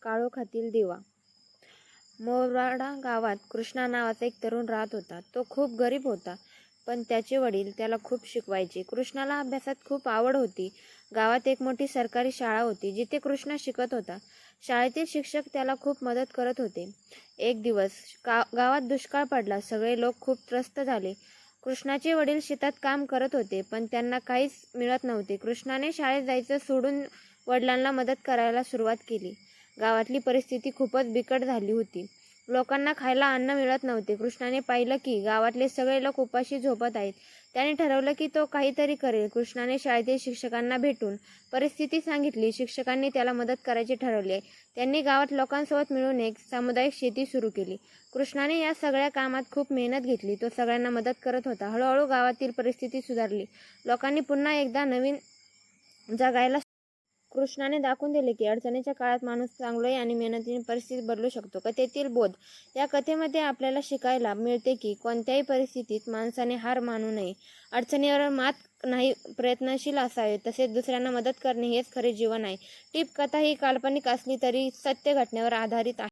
काळोखातील दिवा. मोरवाडा गावात कृष्णा नावाचा एक तरुण राहत होता. तो खूप गरीब होता, पण त्याचे वडील त्याला खूप शिकवायचे. कृष्णाला अभ्यासात खूप आवड होती. गावात एक मोठी सरकारी शाळा होती, जिथे कृष्णा शिकत होता. शाळेतील शिक्षक त्याला खूप मदत करत होते. एक दिवस गावात दुष्काळ पडला. सगळे लोक खूप त्रस्त झाले. कृष्णाचे वडील शेतात काम करत होते, पण त्यांना काहीच मिळत नव्हते. कृष्णाने शाळेत जायचं सोडून वडिलांना मदत करायला सुरुवात केली. गावातली परिस्थिती खूपच बिकट झाली होती. लोकांना खायला अन्न मिळत नव्हते. कृष्णाने पाहिलं की गावातले सगळे लोक उपाशी झोपत आहेत. त्याने ठरवलं की तो काहीतरी करेल. कृष्णाने शाळेतील शिक्षकांना भेटून परिस्थिती सांगितली. शिक्षकांनी त्याला मदत करायचे ठरवले. त्यांनी गावात लोकांसोबत मिळून एक सामुदायिक शेती सुरू केली. कृष्णाने या सगळ्या कामात खूप मेहनत घेतली. तो सगळ्यांना मदत करत होता. हळूहळू गावातील परिस्थिती सुधारली. लोकांनी पुन्हा एकदा नवीन जगायला. कृष्णाने दाखवून दिले की अडचणीच्या काळात माणूस चांगले आणि मेहनतीने परिस्थिती बदलू शकतो. कथेतील बोध. या कथेमध्ये आपल्याला शिकायला मिळते की कोणत्याही परिस्थितीत माणसाने हार मानू नये. अडचणीवर मात नाही प्रयत्नशील असावे. तसेच दुसऱ्यांना मदत करणे हेच खरे जीवन आहे. टिप: कथा ही काल्पनिक असली तरी सत्य घटनेवर आधारित आहे.